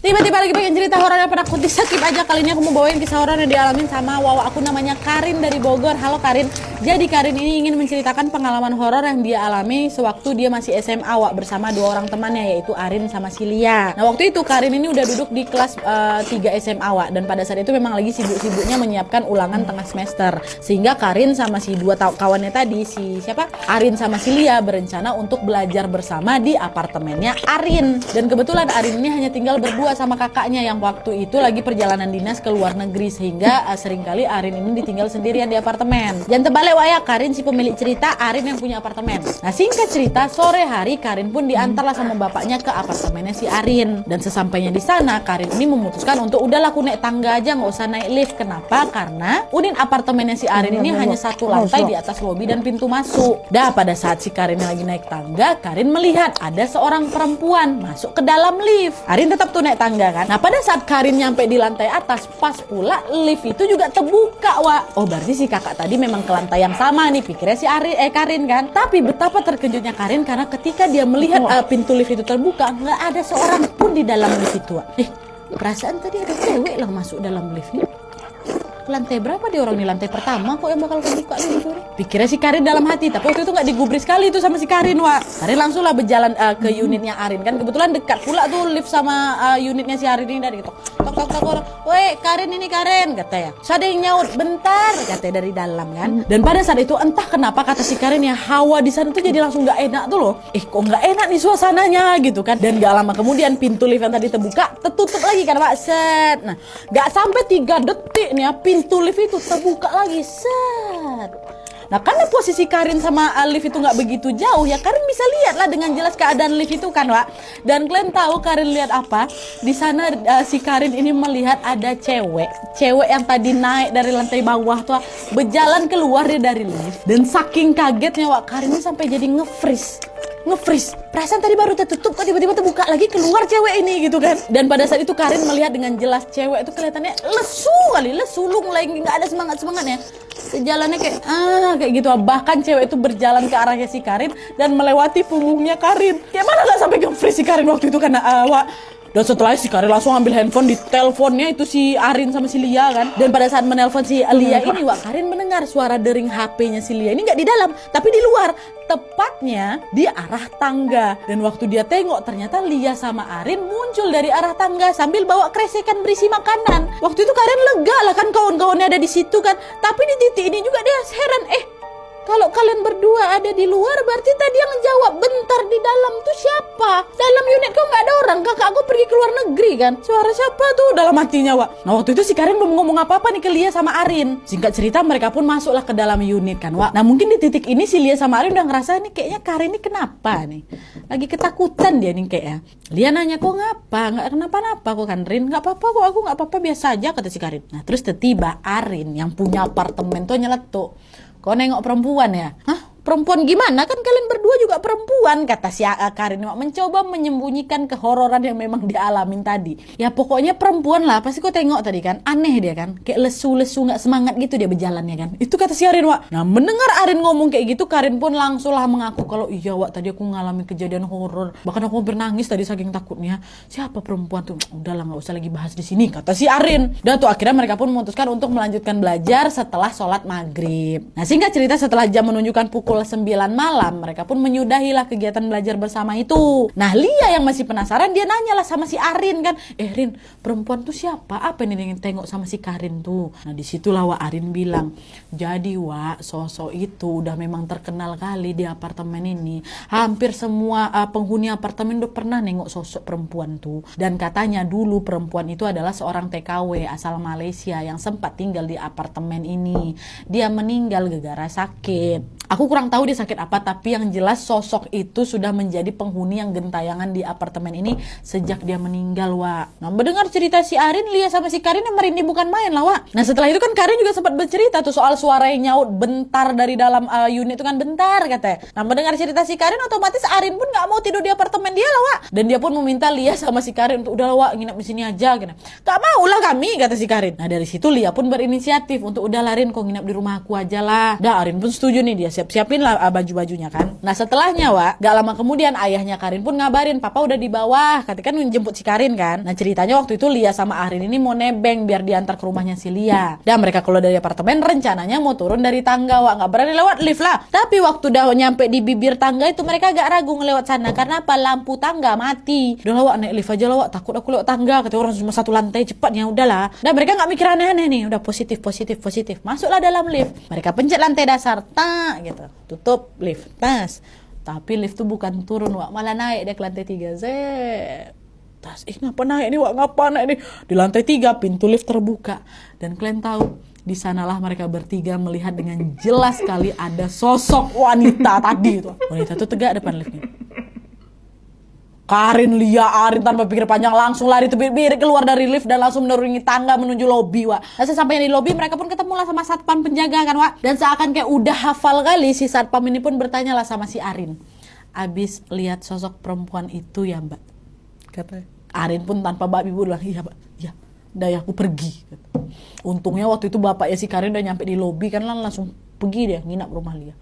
Tiba-tiba lagi pengen cerita horor yang pernah aku skip aja. Kali ini aku mau bawain kisah horor yang dialamin sama wawa aku namanya Karin dari Bogor. Halo Karin. Jadi Karin ini ingin menceritakan pengalaman horor yang dia alami sewaktu dia masih SMA bersama dua orang temannya, yaitu Arin sama Silia. Nah waktu itu Karin ini udah duduk di kelas 3 SMA dan pada saat itu memang lagi sibuk-sibuknya menyiapkan ulangan tengah semester. Sehingga Karin sama si dua kawannya tadi, si siapa? Arin sama Silia berencana untuk belajar bersama di apartemennya Arin. Dan kebetulan Arin ini hanya tinggal berdua sama kakaknya yang waktu itu lagi perjalanan dinas ke luar negeri, sehingga seringkali Arin ini ditinggal sendirian di apartemen. Dan terbalik waya, Karin si pemilik cerita, Arin yang punya apartemen. Nah singkat cerita, sore hari Karin pun diantarlah sama bapaknya ke apartemennya si Arin. Dan sesampainya di sana, Karin ini memutuskan untuk udahlah aku naik tangga aja, nggak usah naik lift. Kenapa? Karena unit apartemennya si Arin ini hanya satu lantai di atas lobi dan pintu masuk. Dah pada saat si Karin lagi naik tangga, Karin melihat ada seorang perempuan masuk ke dalam lift. Arin tetap tuh naik tangga kan. Nah pada saat Karin nyampe di lantai atas, pas pula lift itu juga terbuka, Wak. Oh berarti si kakak tadi memang ke lantai yang sama nih, pikirnya si Karin kan. Tapi betapa terkejutnya Karin karena ketika dia melihat pintu lift itu terbuka, nggak ada seorang pun di dalam lift itu, Wak. Perasaan tadi ada cewek lah masuk dalam lift nih. Lantai berapa dia orang di lantai pertama kok yang bakal kebuka nih gitu. Pikirnya si Karin dalam hati, tapi waktu itu nggak digubris sekali itu sama si Karin, Wak. Karin langsung lah berjalan ke unitnya Arin kan, kebetulan dekat pula tuh lift sama unitnya si Arin ini. Dari gitu tok orang, woi Karin ini Karin kata ya, ada yang nyaut bentar katanya dari dalam kan. Dan pada saat itu entah kenapa kata si Karin ya, hawa di sana tuh jadi langsung nggak enak tuh loh. Kok nggak enak nih suasananya gitu kan. Dan gak lama kemudian pintu lift yang tadi terbuka tertutup lagi kan, Pak. Set. Nah nggak sampai 3 detik nih ya, pintu lift itu terbuka lagi. Set. Nah karena posisi Karin sama lift itu nggak begitu jauh ya, Karin bisa lihat lah dengan jelas keadaan lift itu kan, Wak. Dan kalian tahu Karin lihat apa? Di sana si Karin ini melihat ada cewek yang tadi naik dari lantai bawah tuh berjalan keluar dari lift. Dan saking kagetnya, Wak, Karin ini sampai jadi nge-freeze. Perasaan tadi baru tertutup kok tiba-tiba terbuka lagi, keluar cewek ini gitu kan. Dan pada saat itu Karin melihat dengan jelas cewek itu kelihatannya lesu lagi nggak ada semangatnya. Sejalannya kayak gitu. Bahkan cewek itu berjalan ke arahnya si Karin dan melewati punggungnya Karin. Kayak mana nggak sampai nge-freeze si Karin waktu itu karena Dan setelah si Karin langsung ambil handphone, di teleponnya itu si Arin sama si Lia kan. Dan pada saat menelpon si Lia ini, Wak, Karin mendengar suara dering HP-nya si Lia ini nggak di dalam, tapi di luar, tepatnya di arah tangga. Dan waktu dia tengok, ternyata Lia sama Arin muncul dari arah tangga sambil bawa kresekan berisi makanan. Waktu itu Karin lega lah kan, kawan-kawannya ada di situ kan. Tapi di titik ini juga dia heran, kalau kalian berdua ada di luar, berarti tadi yang jawab bentar di dalam tuh siapa? Dalam unit kau nggak ada orang, kakak aku pergi ke luar negeri kan? Suara siapa tuh dalam hatinya, Wak? Nah waktu itu si Karin belum ngomong apa-apa nih ke Lia sama Arin. Singkat cerita mereka pun masuklah ke dalam unit kan, Wak. Nah mungkin di titik ini si Lia sama Arin udah ngerasa nih kayaknya Karin ini kenapa nih? Lagi ketakutan dia nih kayaknya. Lia nanya, kok ngapa? Nggak kenapa-napa kok kan, Rin? Nggak apa-apa kok, aku nggak apa-apa, biasa aja kata si Karin. Nah terus tiba Arin yang punya apartemen tuh nyeletuk, kau nengok perempuan ya? Hah? Perempuan gimana? Kan kalian berdua juga perempuan, kata si Karin, mencoba menyembunyikan kehororan yang memang dialamin tadi. Ya pokoknya perempuan lah, pasti kau tengok tadi kan, aneh dia kan, kayak lesu-lesu gak semangat gitu dia berjalannya kan. Itu kata si Arin, Wak. Nah mendengar Arin ngomong kayak gitu, Karin pun langsung lah mengaku kalau iya, Wak, tadi aku ngalamin kejadian horor, bahkan aku bernangis tadi saking takutnya. Siapa perempuan tuh? Udahlah gak usah lagi bahas di sini, kata si Arin. Dan tuh akhirnya mereka pun memutuskan untuk melanjutkan belajar setelah sholat maghrib. Nah singkat cerita, setelah jam menunjukkan pukul 9 malam, mereka pun menyudahilah kegiatan belajar bersama itu. Nah Lia yang masih penasaran, dia nanyalah sama si Arin kan, Rin, perempuan tuh siapa? Apa nih yang tengok sama si Karin tuh? Nah disitulah Wak Arin bilang, jadi Wak, sosok itu udah memang terkenal kali di apartemen ini. Hampir semua penghuni apartemen udah pernah nengok sosok perempuan tuh. Dan katanya dulu perempuan itu adalah seorang TKW asal Malaysia yang sempat tinggal di apartemen ini. Dia meninggal gara-gara sakit. Aku kurang tahu dia sakit apa, tapi yang jelas sosok itu sudah menjadi penghuni yang gentayangan di apartemen ini sejak dia meninggal, Wak. Nah, mendengar cerita si Arin, Lia sama si Karin yang merinding bukan main lah, Wak. Nah, setelah itu kan Karin juga sempat bercerita tuh soal suara yang nyaut bentar dari dalam unit itu kan, bentar katanya. Nah, mendengar cerita si Karin, otomatis Arin pun gak mau tidur di apartemen dia lah, Wak. Dan dia pun meminta Lia sama si Karin untuk, udah Wak, nginep di sini aja gitu. Gak mau lah kami, kata si Karin. Nah, dari situ Lia pun berinisiatif untuk, udah Rin, kok nginep di rumah aku aja lah. Dah, Arin pun setuju nih, dia siap-siap nyiapin lah baju-bajunya kan. Nah setelahnya gak lama kemudian ayahnya Karin pun ngabarin, papa udah di bawah, kan menjemput si Karin kan. Nah ceritanya waktu itu Lia sama Arin ini mau nebeng biar diantar ke rumahnya si Lia. Dan mereka keluar dari apartemen rencananya mau turun dari tangga, gak berani lewat lift lah. Tapi waktu udah nyampe di bibir tangga itu mereka agak ragu ngelewat sana, karena apa? Lampu tangga mati. Udah lah naik lift aja lah, takut aku lewat tangga, kata orang cuma 1 lantai, cepatnya udahlah. Dan mereka gak mikir aneh-aneh nih, udah positif. Masuklah dalam lift. Mereka pencet lantai dasar, tak gitu. Tutup lift, tas. Tapi lift tuh bukan turun, malah naik dia ke lantai 3. Tas, ngapa naik nih, ngapa naik nih? Di lantai 3 pintu lift terbuka. Dan kalian tahu, di sanalah mereka bertiga melihat dengan jelas sekali ada sosok wanita tadi itu. Wanita itu tegak depan liftnya. Karin, Lia, Arin tanpa pikir panjang langsung lari tebir-bir keluar dari lift dan langsung menuruni tangga menuju lobi, Nah, sesampainya di lobi mereka pun ketemu lah sama satpam penjaga kan, Dan seakan kayak udah hafal kali, si satpam ini pun bertanya lah sama si Arin. Abis lihat sosok perempuan itu ya, Mbak? Kata Arin pun tanpa babi bu bilang, iya, Mbak. Iya. Udah aku pergi. Untungnya waktu itu bapaknya si Karin udah nyampe di lobi kan, langsung pergi dia nginap rumah Lia.